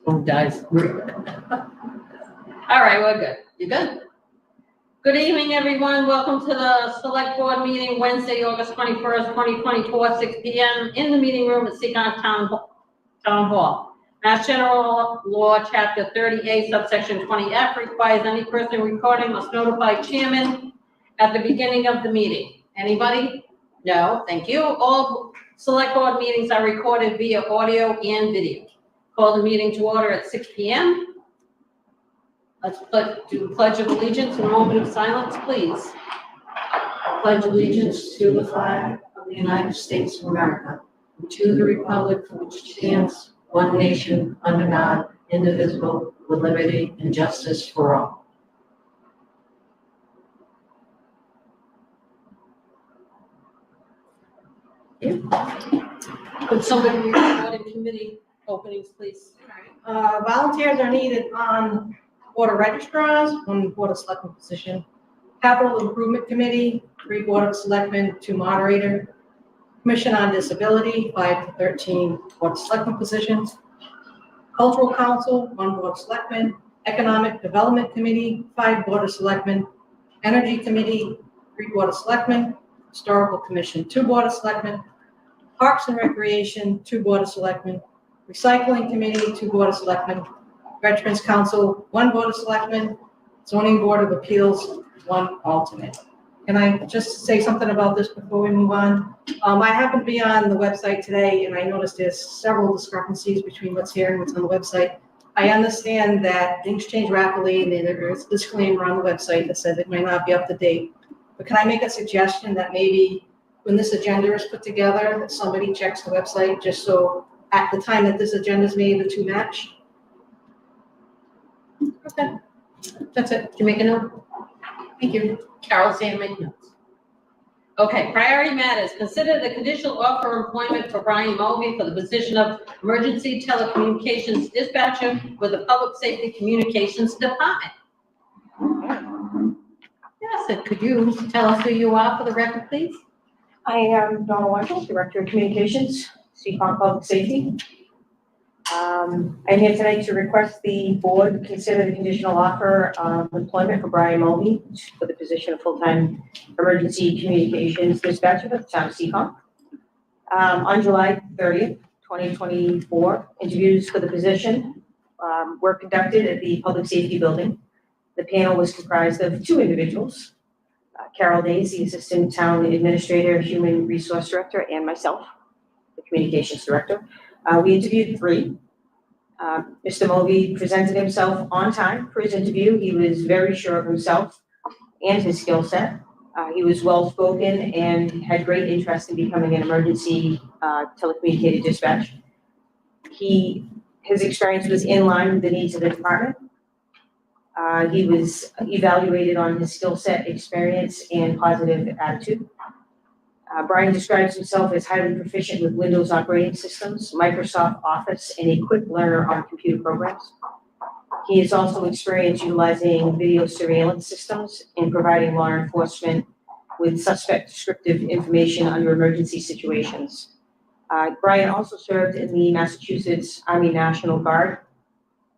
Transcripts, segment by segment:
Who dies? All right, we're good. You good? Good evening, everyone. Welcome to the Select Board meeting Wednesday, August 21st, 2024, 6 p.m. in the meeting room at Seekonk Town Hall. Mass General Law, Chapter 38, subsection 20F requires any person recording must notify chairman at the beginning of the meeting. Anybody? No, thank you. All Select Board meetings are recorded via audio and video. Call the meeting to order at 6 p.m. Let's do the Pledge of Allegiance in a moment of silence, please. I pledge allegiance to the flag of the United States of America, and to the republic for which stands one nation under God, indivisible, with liberty and justice for all. Could somebody read the audit committee openings, please? Volunteers are needed on Board of Registrars, one Board of Selectmen position. Capital Improvement Committee, 3 Board of Selectmen, 2 moderator. Commission on Disability, 5 to 13 Board of Selectmen positions. Cultural Council, 1 Board of Selectmen. Economic Development Committee, 5 Board of Selectmen. Energy Committee, 3 Board of Selectmen. Historical Commission, 2 Board of Selectmen. Parks and Recreation, 2 Board of Selectmen. Recycling Committee, 2 Board of Selectmen. Veterans Council, 1 Board of Selectmen. Zoning Board of Appeals, 1 alternate. Can I just say something about this before we move on? I happened to be on the website today and I noticed there's several discrepancies between what's here and what's on the website. I understand that things change rapidly and there is a disclaimer on the website that says it might not be up to date. But can I make a suggestion that maybe when this agenda is put together, that somebody checks the website just so at the time that this agenda is made, the 2 match? Okay, that's it. Did you make a note? Thank you. Carol's saying make notes. Okay, priority matters. Consider the conditional offer of employment for Brian Mulvey for the position of Emergency Telecommunications Dispatcher with the Public Safety Communications Department. Yes, and could you tell us who you are for the record, please? I am Donna Wendell, Director of Communications, Seekonk Public Safety. I'm here tonight to request the board consider the conditional offer of employment for Brian Mulvey for the position of full-time emergency communications dispatcher for the town of Seekonk. On July 30th, 2024, interviews for the position were conducted at the Public Safety Building. The panel was comprised of 2 individuals, Carol Days, the Assistant Town Administrator, Human Resource Director, and myself, the Communications Director. We interviewed 3. Mr. Mulvey presented himself on time for his interview. He was very sure of himself and his skill set. He was well-spoken and had great interest in becoming an emergency telecommunicated dispatch. His experience was in line with the needs of the department. He was evaluated on his skill set, experience, and positive attitude. Brian describes himself as highly proficient with Windows operating systems, Microsoft Office, and a quick learner on computer programs. He is also experienced utilizing video surveillance systems and providing law enforcement with suspect descriptive information under emergency situations. Brian also served in the Massachusetts Army National Guard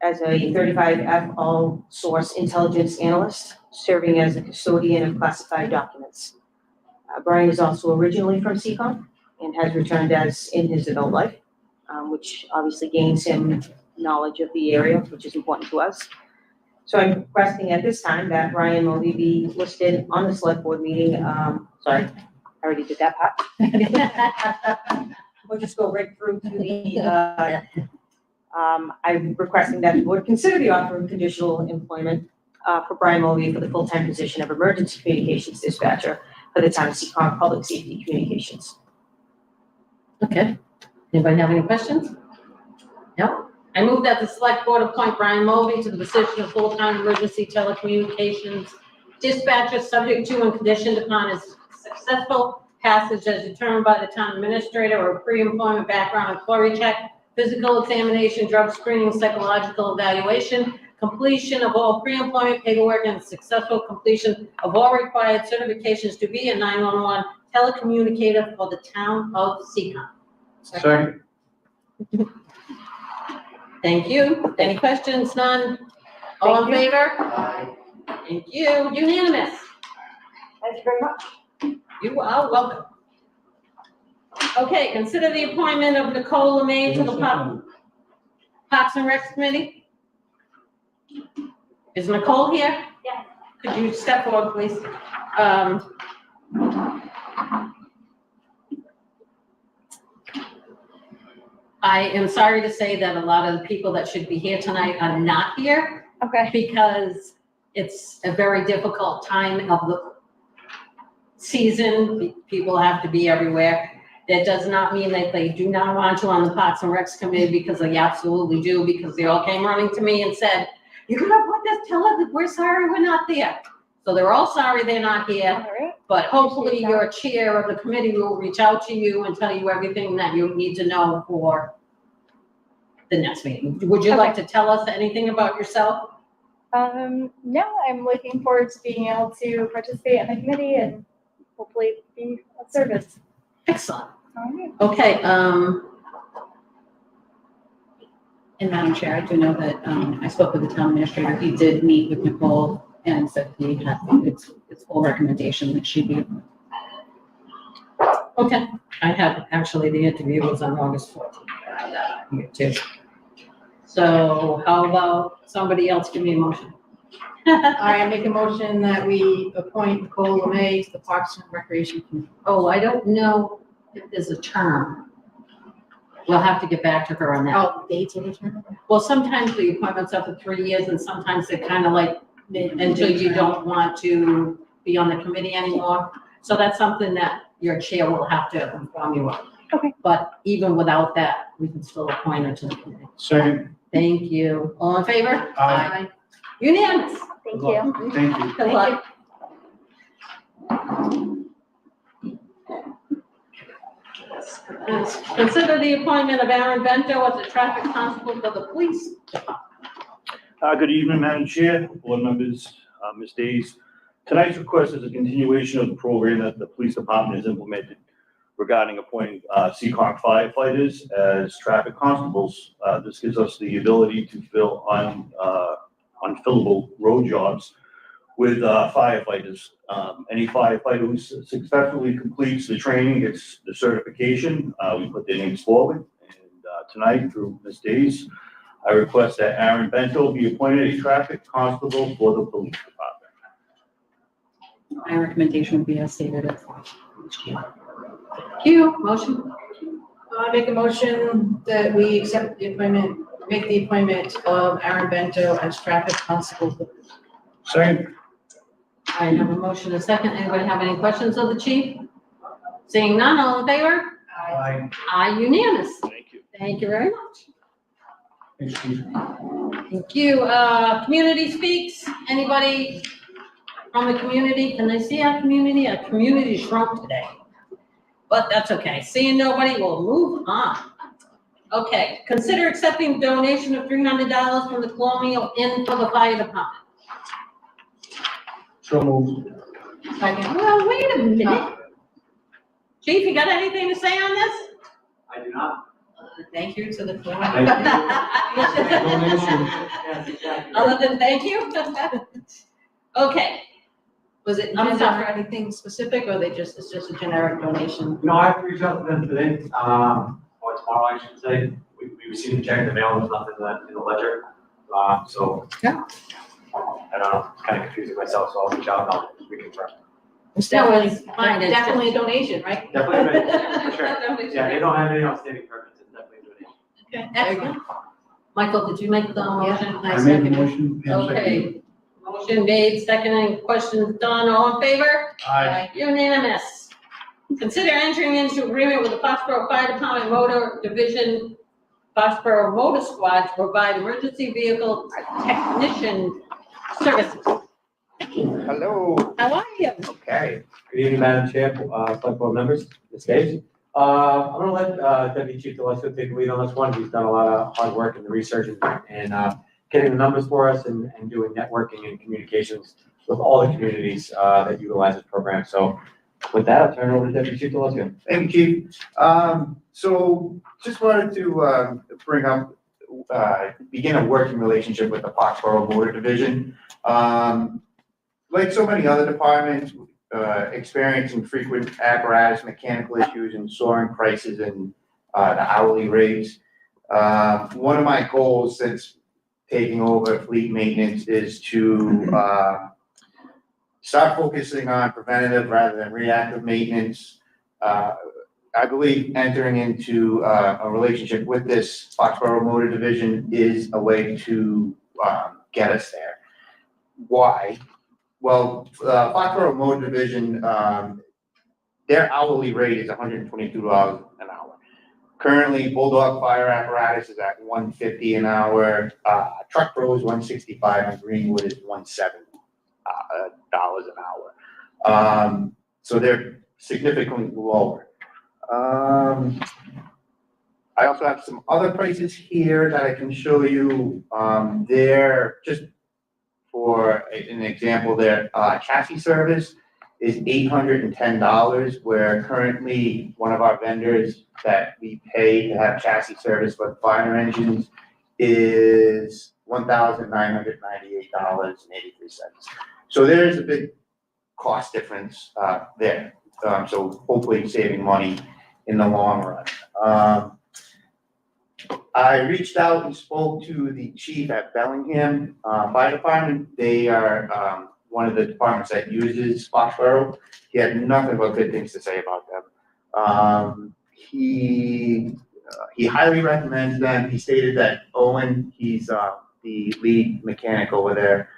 as a 35F all-source intelligence analyst, serving as a custodian of classified documents. Brian is also originally from Seekonk and has returned as in his adult life, which obviously gains him knowledge of the area, which is important to us. So I'm requesting at this time that Brian Mulvey be listed on the select board meeting. Sorry, I already did that part. We'll just go right through to the, I'm requesting that the board consider the offer of conditional employment for Brian Mulvey for the full-time position of emergency communications dispatcher for the town of Seekonk Public Safety Communications. Okay. Anybody have any questions? No? I move that the select board appoint Brian Mulvey to the position of full-time emergency telecommunications dispatcher, subject to and conditioned upon his successful passage as determined by the town administrator or pre-employment background and query check, physical examination, drug screening, psychological evaluation, completion of all pre-employment paperwork, and successful completion of all required certifications to be a 911 telecommunicator for the town of Seekonk. Second. Thank you. Any questions? None? All in favor? Thank you. Unanimous. Thank you very much. You are welcome. Okay, consider the appointment of Nicole Lemay to the Parks and Rec Committee. Is Nicole here? Yes. Could you step forward, please? I am sorry to say that a lot of the people that should be here tonight are not here Okay. because it's a very difficult time of the season. People have to be everywhere. That does not mean that they do not want you on the Parks and Recs Committee, because they absolutely do, because they all came running to me and said, "You're gonna put this, tell us that we're sorry we're not there." So they're all sorry they're not here, All right. but hopefully your chair of the committee will reach out to you and tell you everything that you need to know for the next meeting. Would you like to tell us anything about yourself? No, I'm looking forward to being able to participate in the committee and hopefully be of service. Excellent. All right. Okay, And Madam Chair, I do know that I spoke with the town administrator. He did meet with Nicole and said he had it's full recommendation that she be. okay. I have, actually, the interview was on August 14th. Here too. So how about somebody else give me a motion? I make a motion that we appoint Nicole Lemay to the Parks and Recreation Committee. Oh, I don't know if there's a term. We'll have to get back to her on that. Oh, dates of the term? Well, sometimes the appointments are for 3 years and sometimes they're kind of like until you don't want to be on the committee anymore. So that's something that your chair will have to inform you of. Okay. But even without that, we can still appoint her to the committee. Second. Thank you. All in favor? Aye. Unanimous. Thank you. Thank you. Good luck. Consider the appointment of Aaron Bento as a traffic constable for the police department. Good evening, Madam Chair, board members, Ms. Days. Tonight's request is a continuation of the program that the police department has implemented regarding appointing Seekonk firefighters as traffic constables. This gives us the ability to fill unfillable road jobs with firefighters. Any firefighter who successfully completes the training gets the certification. We put their names forward, and tonight, through Ms. Days, I request that Aaron Bento be appointed a traffic constable for the police department. My recommendation would be as stated as each year. Thank you. Motion? I make a motion that we accept the appointment, make the appointment of Aaron Bento as traffic constable. Second. I have a motion, a second. Anybody have any questions of the chief? Seeing none, all in favor? Aye. Aye, unanimous. Thank you. Thank you very much. Thanks, Chief. Thank you. Community speaks. Anybody from the community? Can I see our community? Our community shrunk today. But that's okay. Seeing nobody, we'll move on. Okay, consider accepting donation of $300 from the Colonial Inn for the fire department. So moved. Well, wait a minute. Chief, you got anything to say on this? I do not. Thank you to the. Thank Other than thank you? Okay, Was it I'm intended sorry. for anything specific, or it's just a generic donation? No, I have to reach out to them today, or tomorrow, I should say. We received a check in the mail, there's nothing in the ledger. So. Yeah. I don't know, kind of confusing myself, so I'll reach out and I'll reconfirm. It's No, definitely, it's fine. It's definitely a donation, right? Definitely, for sure. Yeah, they don't have any outstanding permits, it's definitely a donation. Okay, excellent. Michael, did you make the motion? Yeah, I second it. motion. Okay, motion made, seconding, questions done, all in favor? Aye. Unanimous. Consider entering into agreement with the Foxborough Fire Department Motor Division, Foxborough Motor Squad to provide emergency vehicle technician services. Hello, How are you? okay. Good evening, Madam Chair, select board members, Ms. Davis. I'm gonna let Deputy Chief Delisco take the lead on this one. He's done a lot of hard work in the research and getting the numbers for us and doing networking and communications with all the communities that utilize this program. So with that, I'll turn it over to Deputy Chief Delisco. Thank you, Chief. So just wanted to bring up begin a working relationship with the Foxborough Motor Division. Like so many other departments, experiencing frequent apparatus, mechanical issues, and soaring prices and the hourly rates. One of my goals since taking over fleet maintenance is to start focusing on preventative rather than reactive maintenance. I believe entering into a relationship with this Foxborough Motor Division is a way to get us there. Why? Well, Foxborough Motor Division, their hourly rate is $122 an hour. Currently, Bulldog Fire Apparatus is at $150 an hour. Truck Pro is $165, and Greenwood is $170 an hour. So they're significantly lower. I also have some other prices here that I can show you. They're just for an example, their chassis service is $810, where currently one of our vendors that we pay to have chassis service for fire engines is $1,998.83. So there's a big cost difference there. So hopefully saving money in the long run. I reached out and spoke to the chief at Bellingham Fire Department. They are one of the departments that uses Foxborough. He had nothing but good things to say about them. He highly recommends them. He stated that Owen, he's the lead mechanic over there.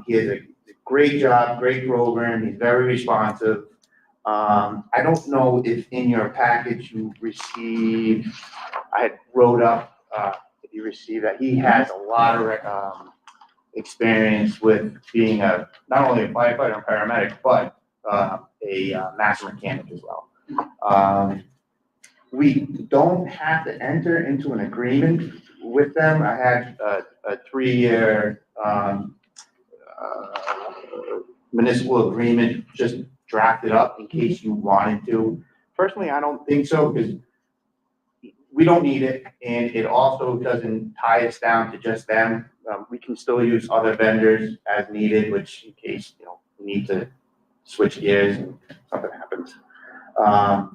He has a great job, great program. He's very responsive. I don't know if in your package you received, I had wrote up, if you received that, he has a lot of experience with being not only a firefighter and paramedic, but a master mechanic as well. We don't have to enter into an agreement with them. I had a 3-year municipal agreement just drafted up in case you wanted to. Personally, I don't think so, because we don't need it, and it also doesn't tie us down to just them. We can still use other vendors as needed, which in case, we need to switch gears and something happens.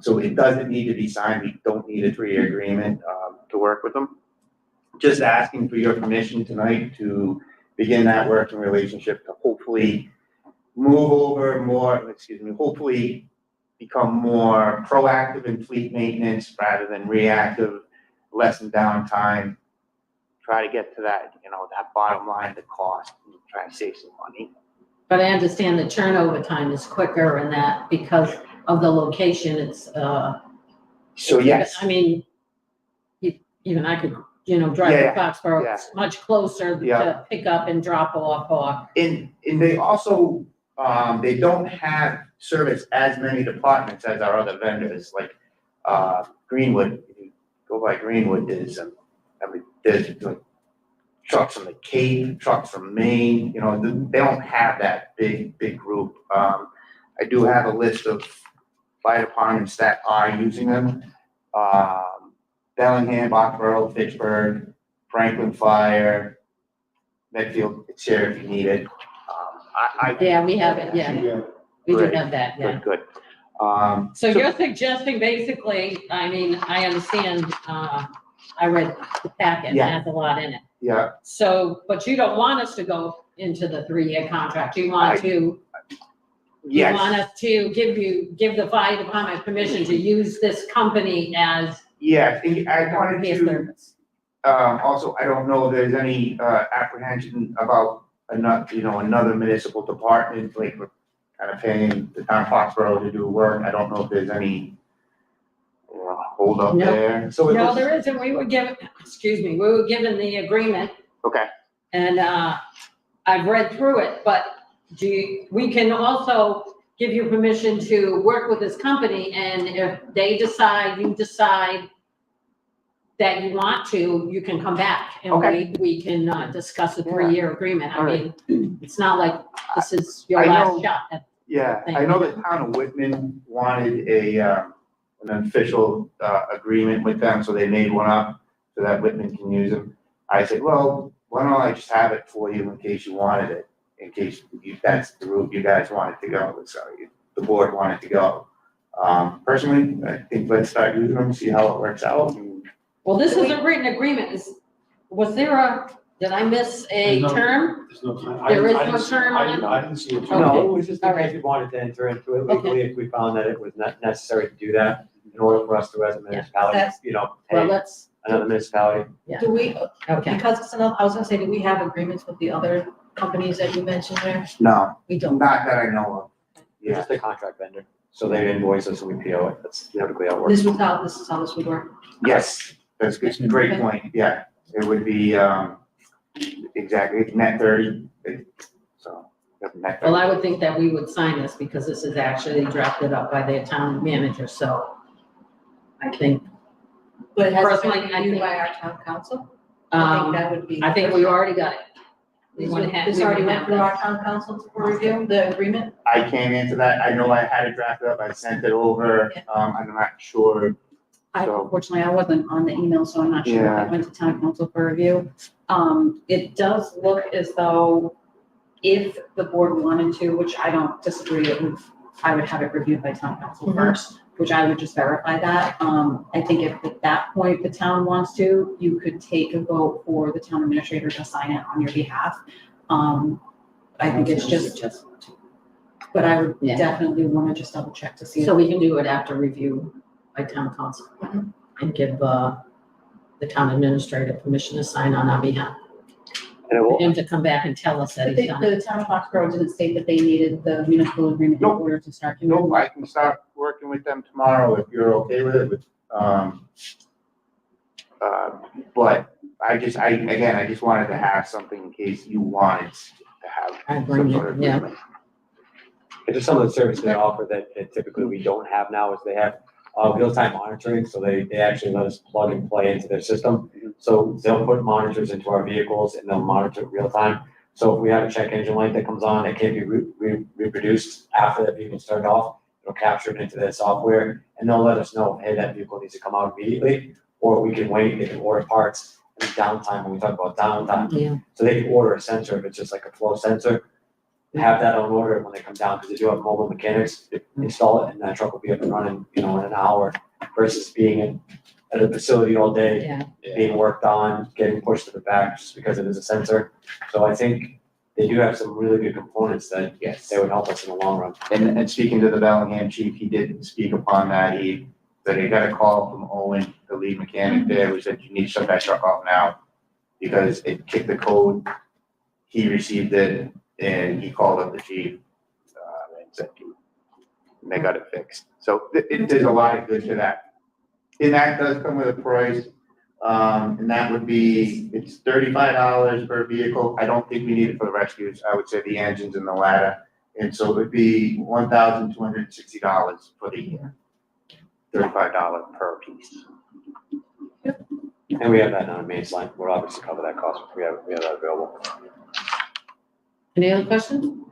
So it doesn't need to be signed. We don't need a 3-year agreement to work with them. Just asking for your permission tonight to begin that working relationship to hopefully move over more, hopefully become more proactive in fleet maintenance rather than reactive, lessen downtime, try to get to that, that bottom line, the cost, and try to save some money. But I understand the turnover time is quicker and that because of the location, it's, So yes. I mean, even I could, drive to Foxborough, it's much closer to pick up and drop off or. And they also, they don't have service as many departments as our other vendors, like Greenwood. If you go by Greenwood, there's like trucks from the Cape, trucks from Maine. They don't have that big group. I do have a list of fire departments that are using them. Bellingham, Foxborough, Fitchburg, Franklin Fire, Medfield. It's here if you need it. Yeah, we have it, yeah. We do have that, yeah. Good. So you're suggesting basically, I mean, I understand, I read the packet, it has a lot in it. Yeah. So, but you don't want us to go into the 3-year contract, you want to, you want us to give the fire department permission to use this company as. Yeah, I wanted their to, service. also, I don't know if there's any apprehension about another municipal department, like we're kind of paying the town of Foxborough to do work. I don't know if there's any hold up No. there. So it No, was, there isn't, we were given the agreement. okay, And I've read through it, but we can also give you permission to work with this company, and if they decide, you decide that you want to, you can come back and we can discuss a 3-year agreement. I mean, it's not like this is your last shot. I know the town of Whitman wanted an official agreement with them, so they made one up. so that Whitman can use them. I said, well, why don't I just have it for you in case you wanted it, in case that's the route you guys wanted to go, so the board wanted to go. Personally, I think let's start using them, see how it works out. Well, this is a written agreement. Was there did I miss a term? There's no time. There is I no didn't see- term on it? I didn't see a term. Okay. No, it was just in All right. case we wanted to enter into it legally, if we found that it was not necessary to do that in order for us to, as a municipality, Well, pay let's, another municipality. Do we, okay. because it's another, I was gonna say, do we have agreements with the other companies that you mentioned there? No, We don't. not that I know of. We're Yeah, just a contract vendor, so they invoice us and we PO it. That's typically how it works. This is how this would work. yes, that's good, great point, yeah, it would be, exactly, net 30, so. net 30. Well, I would think that we would sign this because this is actually drafted up by their town manager, so I think, But it has Personally, been I reviewed think- by our town council? I think that would be. I think we already got it. We went ahead. This we already went went through our town council for review, the agreement? I can't answer that, I know I had it drafted up, I sent it over, I'm not sure. So- Unfortunately, I wasn't on the email, so I'm not sure if Yeah. it went to town council for review. It does look as though if the board wanted to, which I don't disagree, I would have it reviewed by town council Mhm. first, which I would just verify that. I think if at that point the town wants to, you could take a vote for the town administrator to sign it on your behalf. I think it's just, but I would Yeah. definitely want to just double check to see. So we can do it after review by town council and give, the town administrator permission to sign on our behalf. And it For will, him to come back and tell us that But he's done it. the town of Foxborough didn't state that they needed the municipal agreement in Nope. order to start. Nope, I can start working with them tomorrow if you're okay with it, but I just wanted to have something in case you wanted to have. I some bring sort it, of yeah. agreement. and just some of the services they offer that typically we don't have now is they have real-time monitoring, so they actually let us plug and play into their system. So they'll put monitors into our vehicles and they'll monitor it real time. So if we have a check engine light that comes on, that can't be reproduced after that vehicle's turned off, it'll capture it into their software and they'll let us know, hey, that vehicle needs to come out immediately, or we can wait, they can order parts and downtime, when we talk about downtime. Yeah. So they can order a sensor, if it's just like a flow sensor, have that on order when they come down, because they do have mobile mechanics, install it, and that truck will be up and running, in an hour, versus being at a facility all day, Yeah. being worked on, getting pushed to the back, just because it is a sensor. So I think they do have some really good components that, yes, they would help us in the long run. And speaking to the Bellingham chief, he did speak upon that, he said he got a call from Owen, the lead mechanic there, who said you need to shut that truck off now, because it kicked the code, he received it, and he called up the chief, and said, and they got it fixed. So there's a lot of good to that. And that does come with a price, and that would be, it's $35 per vehicle. I don't think we need it for the rescues. I would say the engines and the ladder. And so it would be $1,260 for the year. $35 per piece. And we have that on our main line, we'll obviously cover that cost, if we have that available. Any other questions?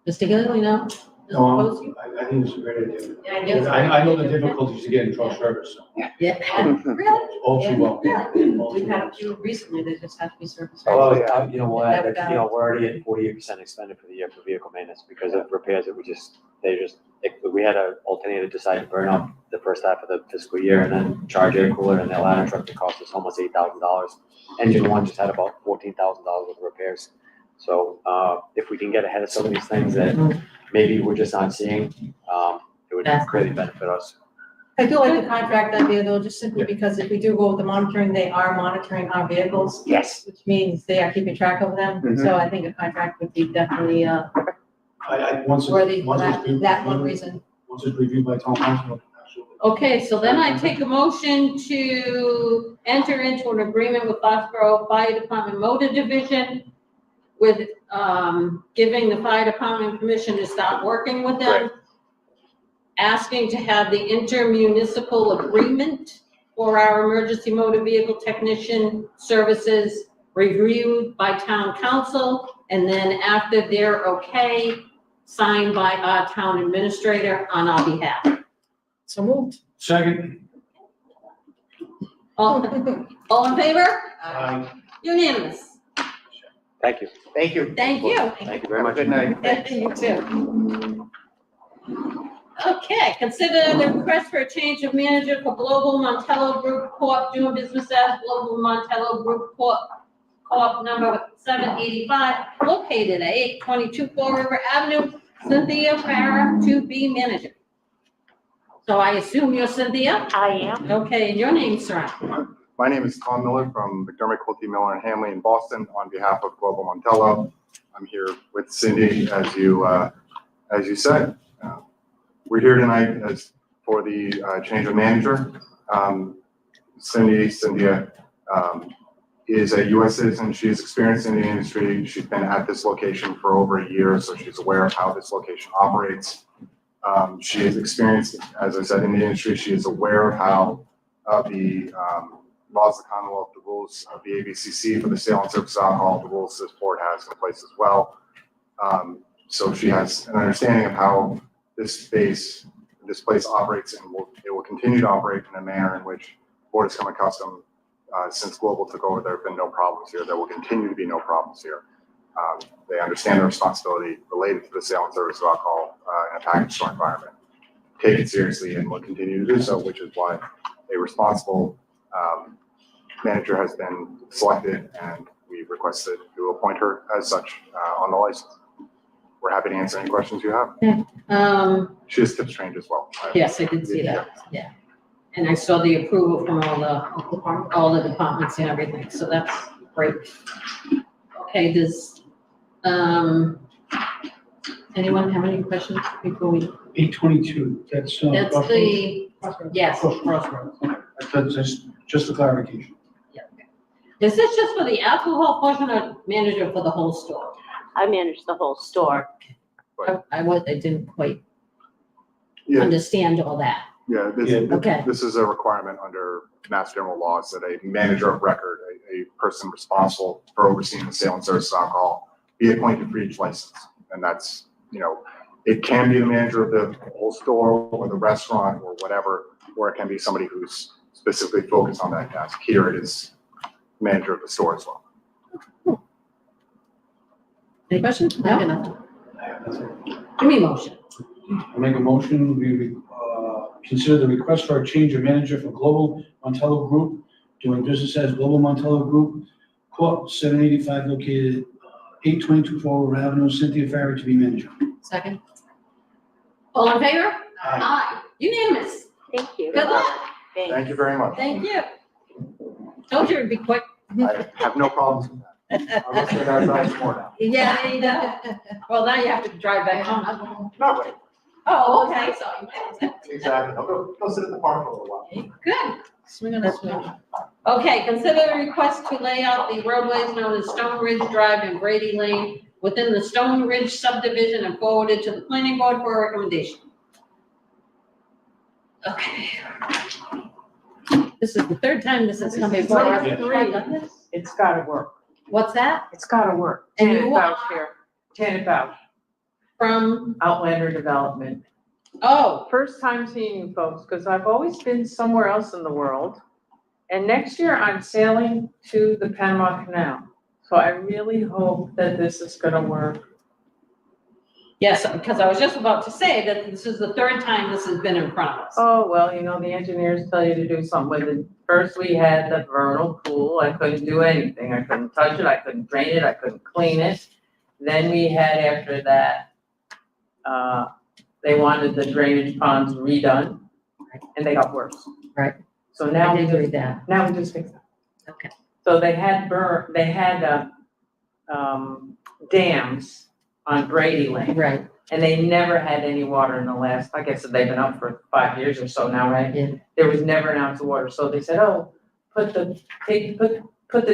Mr. Gilly, no? No, Mr. Posey? I think it's a great idea. Yes. I know the difficulties to get in truck service, Yeah. Really? all too well. All We've too had well. a few recently that just have to be serviced. Oh, yeah, you know what, That would, we're already at 48% expended for the year for vehicle maintenance because of repairs that we had an alternator decide to burn up the first half of the fiscal year and then charge air cooler and the ladder truck that cost us almost $8,000. Engine one just had about $14,000 worth of repairs. So, if we can get ahead of some of these things that maybe we're just not seeing, it would greatly benefit us. I do like the contract idea though, just simply because if we do go with the monitoring, they are monitoring our vehicles. Yes. Which means they are keeping track of them, Mhm. so I think a contract would be definitely, Once worthy it's, for once it's. that one reason. Once it's reviewed by town council, absolutely. Okay, so then I take a motion to enter into an agreement with Foxborough Fire Department Motor Division with, giving the fire department permission to start working with them. Asking to have the intermunicipal agreement for our emergency motor vehicle technician services reviewed by town council. And then after they're okay, signed by our town administrator on our behalf. So moved. Second, All in favor? Unanimous. Thank you. Thank you. Thank you. Thank you very Have a much. good night. You too. Okay, consider the request for a change of manager for Global Montello Group Corp. doing business as Global Montello Group Corp. Number 785, located at 822 Fall River Avenue, Cynthia Farah to be manager. So I assume you're Cynthia? I am. Okay, and your name, sir? My name is Tom Miller from McDermott, Quilty, Miller and Hamley in Boston on behalf of Global Montello. I'm here with Cindy, as you said. We're here tonight for the change of manager. Cynthia is a U.S. citizen. She is experienced in the industry. She's been at this location for over a year, so she's aware of how this location operates. She is experienced, as I said, in the industry. She is aware of how the laws of the Commonwealth, the rules of the ABCC for the sale and service of alcohol, the rules this board has in place as well. So she has an understanding of how this place operates, and it will continue to operate in a manner in which the board has come accustomed since Global took over. There have been no problems here. There will continue to be no problems here. They understand the responsibility related to the sale and service of alcohol in a package store environment. Take it seriously and will continue to do so, which is why a responsible manager has been selected, and we've requested to appoint her as such on the license. We're happy to answer any questions you have. She is tips trained as well. Yes, I did see that, yeah. And I saw the approval from all the departments and everything, so that's great. Okay, does, anyone have any questions before we? 822, that's. That's Crossroads? the, yes, Crossroads. Crossroads. That's just a clarification. Is this just for the alcohol portion or manager for the whole store? I manage the whole store. I didn't quite Yeah, understand all that. yeah. Okay. This is a requirement under Mass General laws that a manager of record, a person responsible for overseeing the sale and service of alcohol, be appointed for each license. And that's, it can be the manager of the whole store or the restaurant or whatever, or it can be somebody who's specifically focused on that task. Here it is manager of the store as well. Any questions? No? That's it. Give me a motion. I make a motion, we consider the request for a change of manager for Global Montello Group, doing business as Global Montello Group, Corp. 785, located 822 Fall River Avenue, Cynthia Farah to be manager. Second. All in favor? Aye. Unanimous. Thank you. Good luck. Thank you very much. Thank you. Told you it'd be quick. I have no problems with that. Unless the guys ask more now. Yeah, there you go. Well, now you have to drive back home. Not right. Oh, okay. Exactly. I'll go sit in the park for a little while. Good. Swing on a swing. Okay, consider the request to lay out the roadways known as Stone Ridge Drive and Brady Lane within the Stone Ridge subdivision and forwarded to the planning board for a recommendation. Okay. This is the third time this has come before us. It's gotta work. What's that? It's gotta work. And Janet you Bouch are- here. Janet Bouch, From, Outlander Development. oh, First time seeing you folks, because I've always been somewhere else in the world. And next year I'm sailing to the Panama Canal. So I really hope that this is gonna work. yes, because I was just about to say that this is the third time this has been in front of us. Oh, well, the engineers tell you to do something with it. First, we had the vernal pool. I couldn't do anything. I couldn't touch it. I couldn't drain it. I couldn't clean it. Then we had, after that, they wanted the drainage ponds redone, and they got worse. Right. So now I we did read just, that. now we just fix it. Okay. So they had dams on Brady Lane, Right, and they never had any water in the last, I guess they've been up for 5 years or so now, right? yeah, There was never an ounce of water, so they said, oh, put the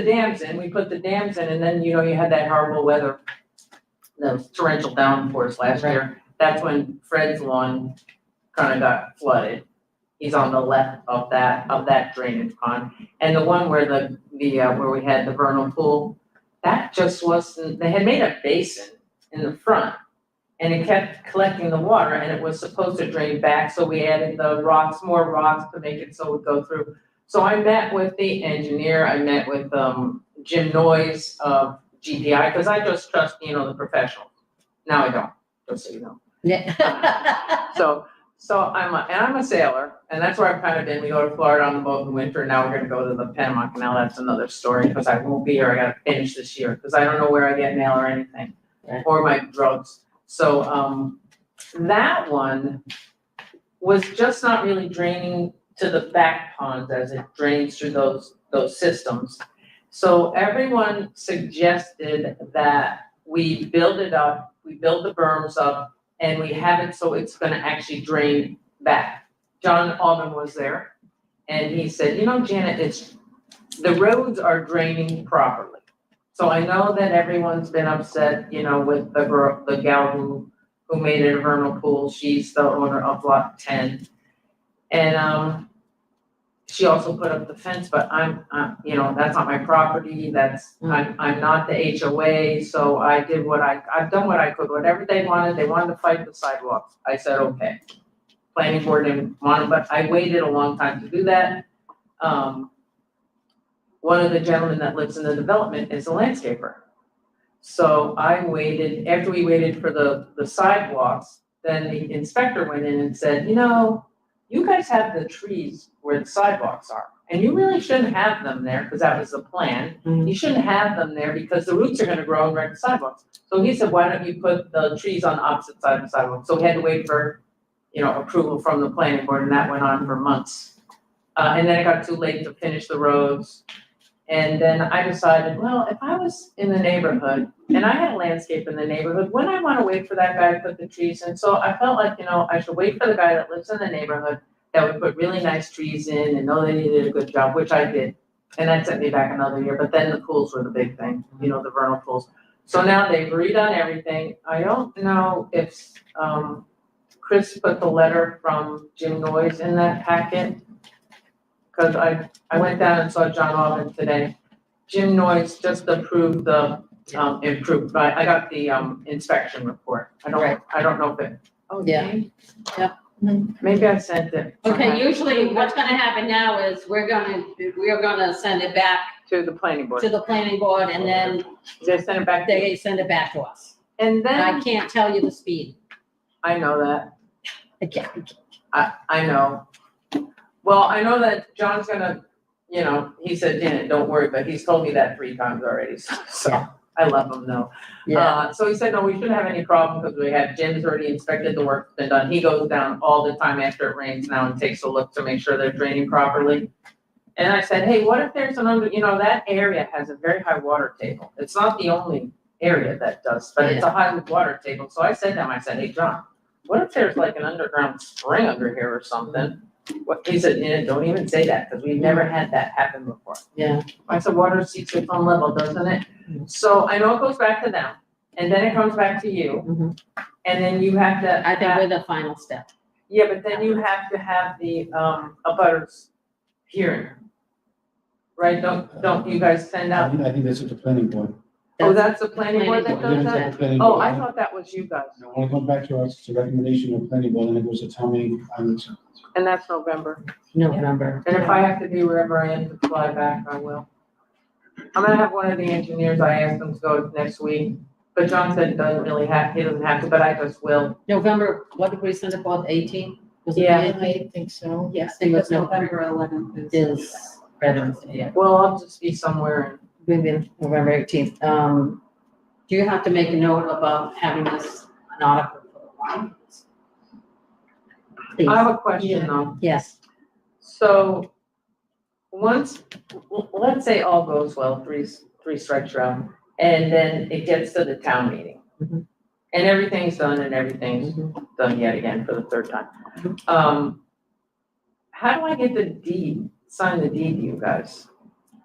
dams in, we put the dams in, and then, you had that horrible weather, the torrential downpours last year, that's when Fred's lawn kinda got flooded. He's on the left of that drainage pond, and the one where where we had the vernal pool, that just wasn't, they had made a basin in the front, and it kept collecting the water, and it was supposed to drain back, so we added the rocks, more rocks to make it so it would go through. So I met with the engineer, I met with, Jim Noyes of GPI, because I just trust, the professional. Now I don't, just so you know. Yeah. So I'm a sailor, and that's where I've kind of been. We go to Florida on the boat in the winter. Now we're gonna go to the Panama Canal. That's another story, because I won't be here. I gotta finish this year, because I don't know where I get mail or anything, Right. or my drugs. So, that one was just not really draining to the back ponds as it drains through those systems. So everyone suggested that we build it up, we build the berms up, and we have it so it's gonna actually drain back. John Alden was there, and he said, Janet, the roads are draining properly. So I know that everyone's been upset, with the gal who made it a vernal pool. She's the owner of lot 10. And, she also put up the fence, but I'm, that's not my property, I'm not the HOA, so I've done what I could, whatever they wanted to fight the sidewalks, I said, okay. Planning board didn't want it, but I waited a long time to do that. One of the gentlemen that lives in the development is a landscaper. So after we waited for the sidewalks, then the inspector went in and said, you guys have the trees where the sidewalks are, and you really shouldn't have them there, because that was the plan. You shouldn't have them there because the roots are gonna grow and wreck the sidewalks. So he said, why don't you put the trees on the opposite side of the sidewalk? So we had to wait for, approval from the planning board, and that went on for months. And then it got too late to finish the roads. And then I decided, well, if I was in the neighborhood and I had a landscape in the neighborhood, wouldn't I want to wait for that guy to put the trees in? So I felt like, I should wait for the guy that lives in the neighborhood that would put really nice trees in and know that he did a good job, which I did. And that sent me back another year, but then the pools were the big thing, the vernal pools. So now they've redone everything. I don't know if, Chris put the letter from Jim Noyes in that packet. Cause I went down and saw John Alden today. Jim Noyes just approved the, I got the, inspection report. I don't know if it, Yeah. okay. Yep. Maybe I sent it. Okay, usually what's gonna happen now is we're gonna send it back To the planning board. to the planning board, and then They sent it back. they send it back to us. And And then, I can't tell you the speed. I know that. I can't. I know. Well, I know that John's gonna, he said, Janet, don't worry, but he's told me that 3 times already, so I love him though. Yeah, So he said, no, we shouldn't have any problem because Jim's already inspected the work that's been done. He goes down all the time after it rains now and takes a look to make sure they're draining properly. And I said, hey, what if there's that area has a very high water table. It's not the only area that does, but it's a high water table. So I said to him, hey, John, what if there's like an underground spring under here or something? He said, don't even say that, because we've never had that happen before. yeah. I said, water seeks its own level, doesn't it? So I know it goes back to them, and then it comes back to you, Mhm. and then you have to. I think we're the final step. Yeah, but then you have to have the, abutters hearing. Right, don't you guys send out, I think that's at the planning board. oh, that's the planning board that Planning does board. that? The planning Oh, board. I thought that was you guys, No, when it comes back to us, it's a recommendation of planning board, and it goes to town meeting, final acceptance. and that's November. November. And if I have to be wherever I am to fly back, I will. I'm gonna have one of the engineers, I asked him to go next week, but John said he doesn't have to, but I just will. November, what did we send it for, 18? Was it Yeah. 18? I think so. Yes, it was November 11th is Veterans Day, yeah. Well, I'll just be somewhere. Maybe November 18th. Do you have to make a note about having this an article for the warrant? Please. I have a question though. Yes. So, let's say all goes well, three strikes are out, and then it gets to the town meeting. Mhm. And everything's done and everything's done yet again for the 3rd time. How do I get the deed, sign the deed to you guys?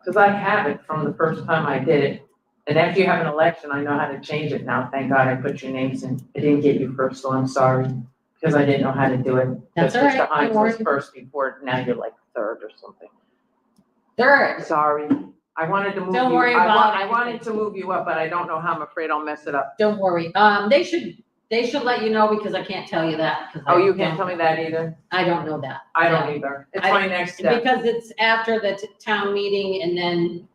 Cause I have it from the first time I did it. And after you have an election, I know how to change it now. Thank God I put your names in. I didn't get you first, so I'm sorry. Because I didn't know how to do it. That's Because all right, Mr. don't Hines worry. was first before, now you're like 3rd or something. Third. Sorry. I wanted to move you. Don't worry about I it. wanted to move you up, but I don't know how. I'm afraid I'll mess it up. Don't worry. They should They should let you know because I can't tell you that. 'cause Oh, I you can't don't- tell me that either? I don't know that. I Yeah. don't either. It's I my next step. Because it's after the town meeting and then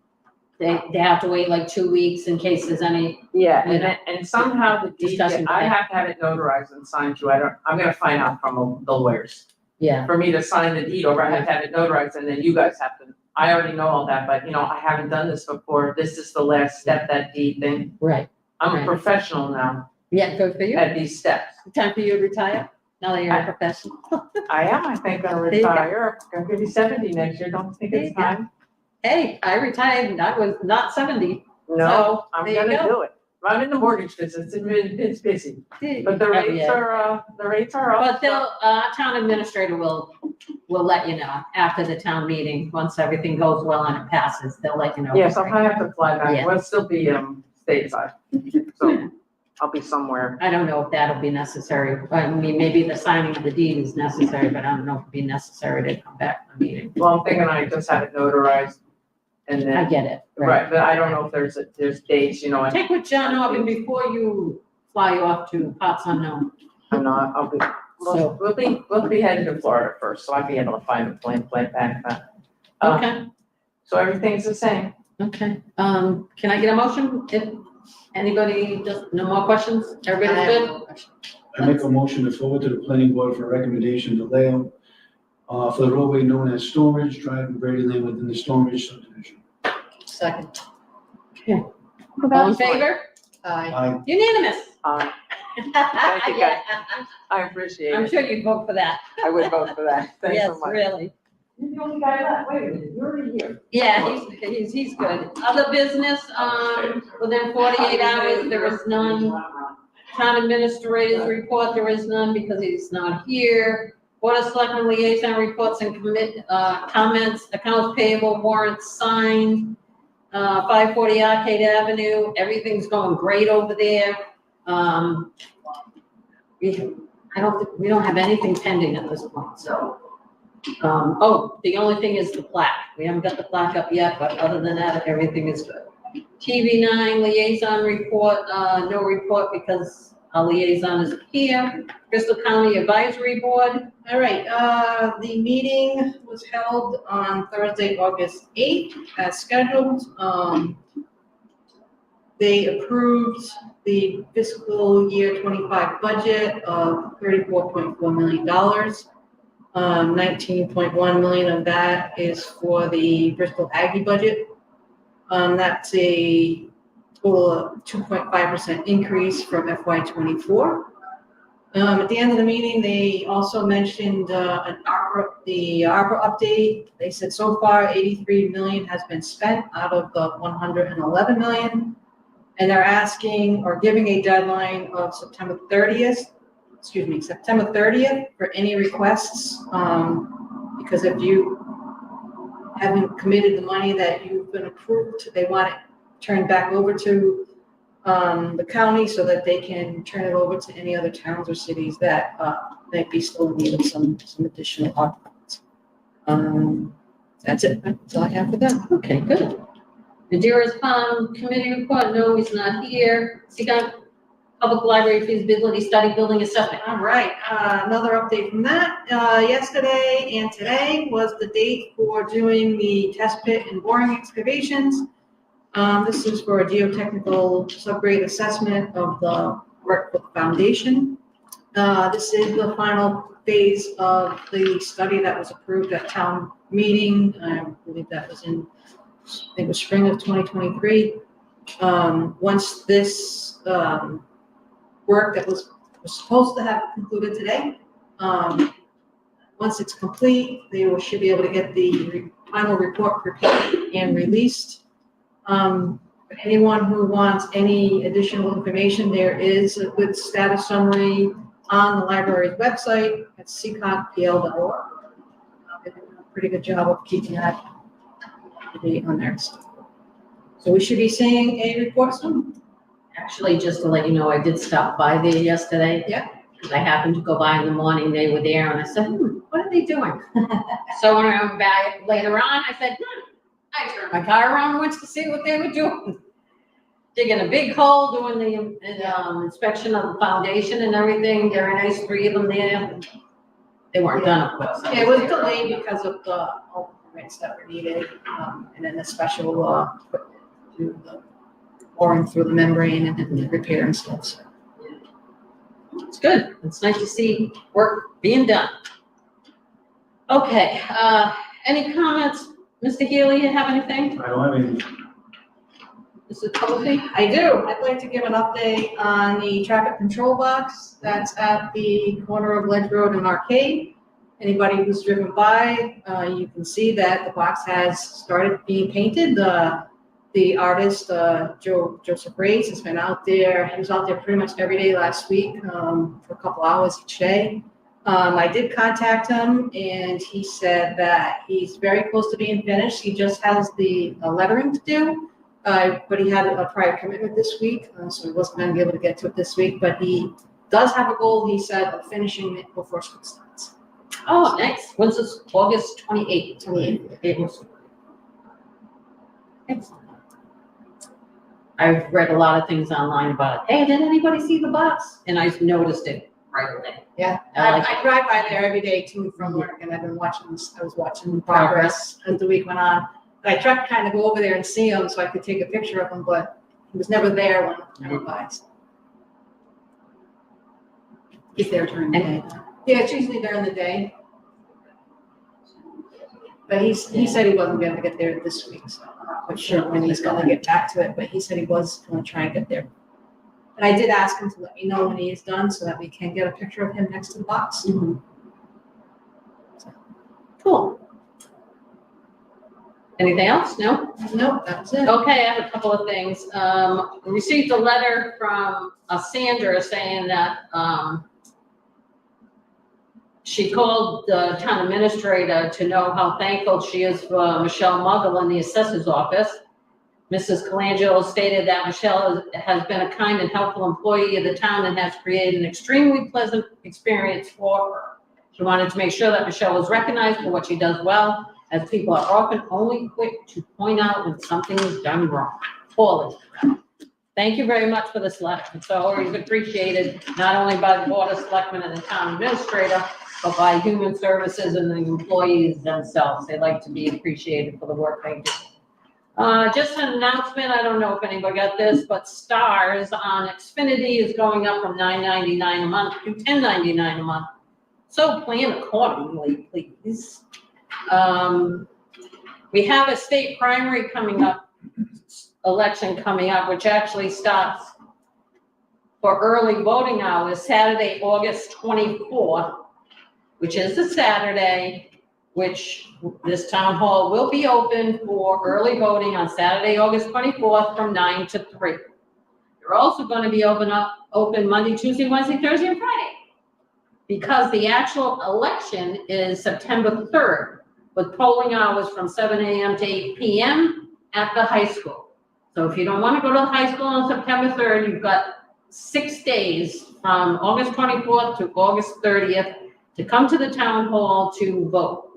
they have to wait like 2 weeks in case there's any, Yeah, you and know, then, and somehow the deed, discussion I back. have to have it notarized and signed too. I'm gonna find out from the lawyers. yeah. For me to sign the deed over, I have to have it notarized and then you guys have to, I already know all that, but I haven't done this before. This is the last step, that deed thing. Right. I'm a Right. professional now Yeah, good for you. at these steps. Time for you to retire, now that you're a professional. I am, I think, gonna There you go. retire. I'm gonna be 70 next year. Don't think There it's you go. time. Hey, I retired and I was not 70. No, So, I'm there you gonna go. do it. I'm in the mortgage business. It's busy, but the Oh, rates yeah. are, up. But town administrator will let you know after the town meeting, once everything goes well and it passes, they'll let you know. Yes, I'll probably have to fly back. Yeah. We'll still be, stateside. So I'll be somewhere. I don't know if that'll be necessary. I mean, maybe the signing of the deed is necessary, but I don't know if it'd be necessary to come back to the meeting. Well, I'm thinking I just have it notarized and I then, get it. right, but I don't know if there's dates, and Take with John Orban before you fly off to parts unknown. I'm not, So- we'll be headed to Florida first, so I'll be able to find a plane back. Okay, So everything's the same. okay. Can I get a motion? If anybody, just, no more questions? Everybody's good? I make a motion to forward to the planning board for recommendation to layout for the roadway known as Stormage Drive and Brady Lane within the Stormage subdivision. Second. All in favor? Aye. Unanimous. Thank you, guys. I appreciate I'm it. sure you'd vote for that. I would vote for that. Thanks Yes, so much. really. You're the only guy left. Wait a minute, you're already here. Yeah, he's good. Other business, within 48 hours, there is none. Town administrators report, there is none because he's not here. Board of Selectmen liaison reports and comments, accounts payable, warrants signed. 540 Arcade Avenue, everything's going great over there. We don't have anything pending at this point, so. The only thing is the plaque. We haven't got the plaque up yet, but other than that, everything is good. TV9 liaison report, no report because our liaison is here. Bristol County Advisory Board. All right, the meeting was held on Thursday, August 8th, as scheduled. They approved the fiscal year 25 budget of $34.4 million. 19.1 million of that is for the Bristol Aggie budget. That's a total of 2.5% increase from FY '24. At the end of the meeting, they also mentioned the ARPA update. They said so far 83 million has been spent out of the 111 million. And they're asking or giving a deadline of September 30th for any requests. Because if you haven't committed the money that you've been approved, they want it turned back over to the county so that they can turn it over to any other towns or cities that might be still in need of some additional funds. That's it. That's all I have for them. Okay, good. Nadira's committee report, no, he's not here. Seekonk Public Library feasibility study building assessment. All right, another update from that. Yesterday and today was the date for doing the test pit and boring excavations. This is for a geotechnical subgrade assessment of the work for the foundation. This is the final phase of the study that was approved at town meeting. I believe that was in, I think it was spring of 2023. Once this work that was supposed to have concluded today, once it's complete, they should be able to get the final report prepared and released. For anyone who wants any additional information, there is a good status summary on the library's website at seekonkpl.org. They did a pretty good job of keeping that on there. So we should be seeing a report soon. Actually, just to let you know, I did stop by there yesterday. Yeah. Because I happened to go by in the morning, they were there, and I said, what are they doing? So when I went back later on, I said, I turned my car around and went to see what they were doing. digging a big hole, doing the inspection of the foundation and everything. Very nice, 3 of them there. They weren't done, of course. Yeah, it was delayed because of the all permits that were needed, and then the special, to the boring through the membrane and then the repair and stuff, so. It's good. It's nice to see work being done. Okay, any comments? Mr. Healy, you have anything? I don't have any. Mr. Tulsi? I do. I'd like to give an update on the traffic control box that's at the corner of Ledge Road and Arcade. Anybody who's driven by, you can see that the box has started being painted. The artist, Joseph Race, has been out there. He was out there pretty much every day last week, for a couple hours each day. I did contact him and he said that he's very close to being finished. He just has the lettering to do. But he had a prior commitment this week, so he wasn't gonna be able to get to it this week, but he does have a goal, he said, of finishing it before school starts. Oh, next. When's this? August 28th. 28th. Excellent. I've read a lot of things online about, hey, did anybody see the box? And I noticed it right away. Yeah, I like I drive by there every day to and from work, and I've been watching, I was watching progress as the week went on. I tried to kind of go over there and see him so I could take a picture of him, but he was never there when I went by. He's there during the day. Yeah, it's usually during the day. But he said he wasn't gonna get there this week, so I'm not quite sure when he's gonna get back to it, but he said he was gonna try and get there. And I did ask him to let me know when he is done so that we can get a picture of him next to the box. Cool. Anything else? No? Nope, that's it. Okay, I have a couple of things. We received a letter from Sandra saying that, she called the town administrator to know how thankful she is for Michelle Muggle in the assessor's office. Mrs. Colangelo stated that Michelle has been a kind and helpful employee of the town and has created an extremely pleasant experience for her. She wanted to make sure that Michelle was recognized for what she does well, as people are often only quick to point out when something is done wrong, poorly. Thank you very much for this letter. It's always appreciated, not only by the board of selectmen and the town administrator, but by human services and the employees themselves. They like to be appreciated for the work they do. Just an announcement, I don't know if anybody got this, but Stars on Xfinity is going up from $9.99 a month to $10.99 a month. So plan accordingly, please. We have a state primary coming up, election coming up, which actually starts for early voting hours, Saturday, August 24th, which is a Saturday, which this town hall will be open for early voting on Saturday, August 24th from 9 to 3. They're also going to be open Monday, Tuesday, Wednesday, Thursday, and Friday, because the actual election is September 3rd, with polling hours from 7 a.m. to 8 p.m. at the high school. So if you don't want to go to the high school on September 3rd, you've got 6 days from August 24th to August 30th to come to the town hall to vote.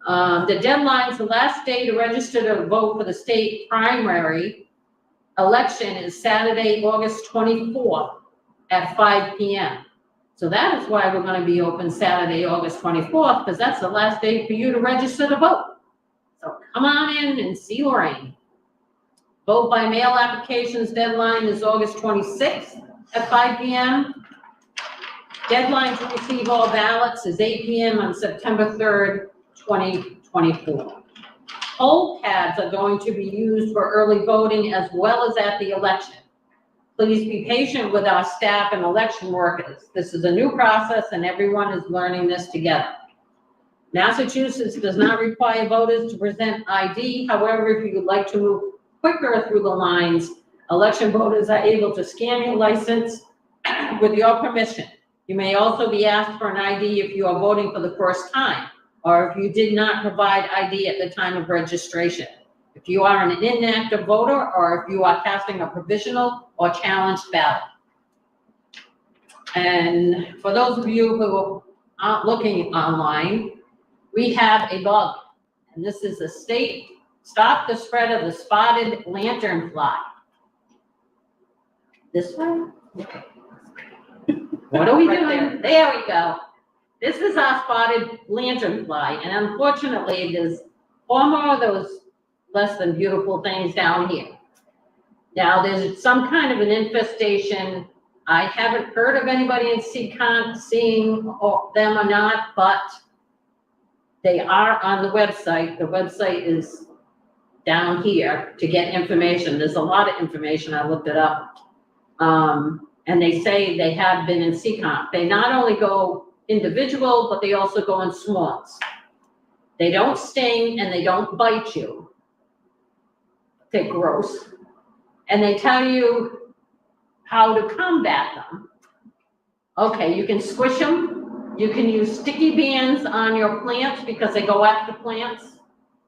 The deadlines, the last day to register to vote for the state primary election is Saturday, August 24th at 5 p.m. So that is why we're going to be open Saturday, August 24th, because that's the last day for you to register to vote. So come on in and see Lorraine. Vote by mail applications deadline is August 26th at 5 p.m. Deadline to receive all ballots is 8 p.m. on September 3rd, 2024. Poll pads are going to be used for early voting as well as at the election. Please be patient with our staff and election workers. This is a new process and everyone is learning this together. Massachusetts does not require voters to present ID. However, if you would like to move quicker through the lines, election voters are able to scan your license with your permission. You may also be asked for an ID if you are voting for the first time, or if you did not provide ID at the time of registration. If you are an inactive voter, or if you are casting a provisional or challenged ballot. And for those of you who aren't looking online, we have a bug, and this is the state Stop the Spread of the Spotted Lanternfly. This one? What are we doing? There we go. This is our spotted lanternfly, and unfortunately, there's four more of those less than beautiful things down here. Now, there's some kind of an infestation. I haven't heard of anybody in Seekonk seeing them or not, but they are on the website. The website is down here to get information. There's a lot of information. I looked it up. And they say they have been in Seekonk. They not only go individual, but they also go in swarms. They don't sting and they don't bite you. They're gross. And they tell you how to combat them. Okay, you can squish them. You can use sticky bands on your plants because they go after plants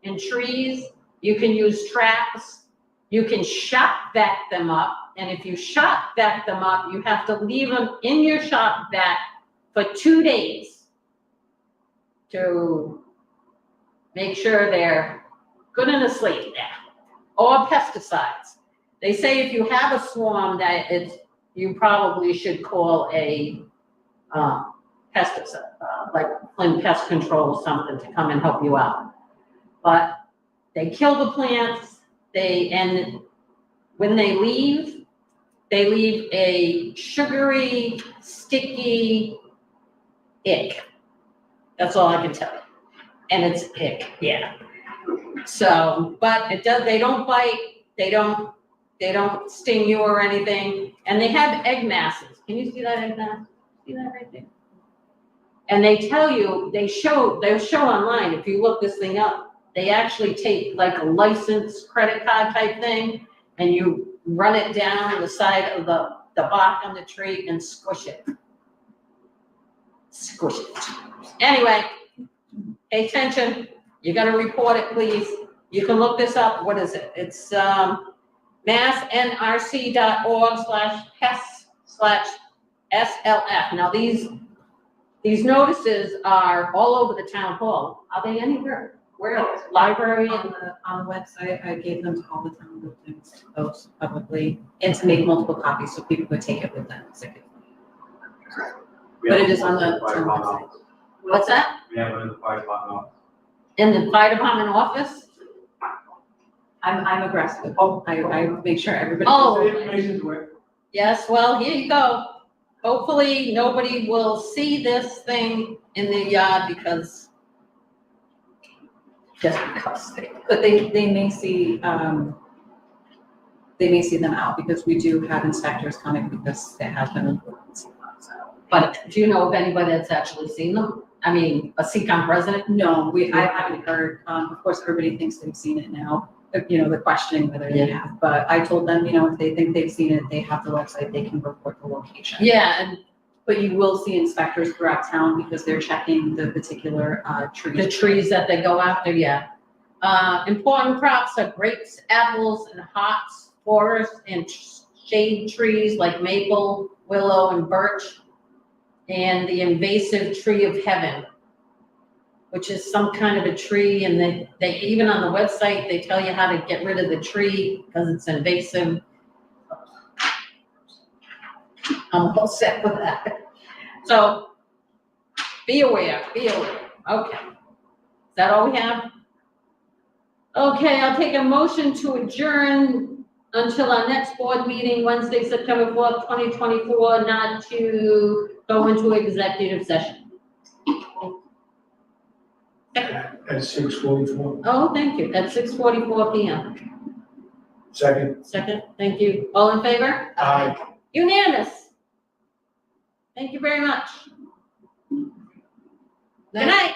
and trees. You can use traps. You can shop vac them up. And if you shop vac them up, you have to leave them in your shop vac for 2 days to make sure they're good and asleep there. Or pesticides. They say if you have a swarm that you probably should call a pesticide, like Flint Pest Control or something to come and help you out. But they kill the plants, and when they leave a sugary, sticky ick. That's all I can tell you. And it's ick, yeah. So, but they don't bite, they don't sting you or anything, and they have egg masses. Can you see that egg mass? See that right there? And they tell you, they'll show online, if you look this thing up, they actually take like a license credit card type thing, and you run it down the side of the bark on the tree and squish it. Squish it. Anyway, pay attention. You gotta report it, please. You can look this up. What is it? It's massnrc.org/pest/SLF. Now these notices are all over the town hall. Are they anywhere? Where else? Library and On the website, I gave them to all the town buildings to post publicly and to make multiple copies so people could take it with them. But it is on the town website. what's that? We have it in the fire department. In the fire department office? I'm aggressive. I make sure everybody. Oh. The information's where. Yes, well, here you go. Hopefully, nobody will see this thing in the yard just because But they may see them out because we do have inspectors coming because they have been reported. But do you know of anybody that's actually seen them? I mean, a Seekonk resident? No, I haven't heard. Of course, everybody thinks they've seen it now. The questioning whether they have, but I told them, if they think they've seen it, they have the website, they can report the location. Yeah, But you will see inspectors throughout town because they're checking the particular trees. the trees that they go after, yeah. Important crops are grapes, apples, and hops, forests, and shade trees like maple, willow, and birch, and the invasive tree of heaven, which is some kind of a tree, and they even on the website, they tell you how to get rid of the tree because it's invasive. I'm all set with that. So, be aware. Okay. Is that all we have? Okay, I'll take a motion to adjourn until our next board meeting, Wednesday, September 4th, 2024, not to go into executive session. At 6:44. Oh, thank you. At 6:44 PM. Second. Second, thank you. All in favor? Aye. Unanimous. Thank you very much. Good night.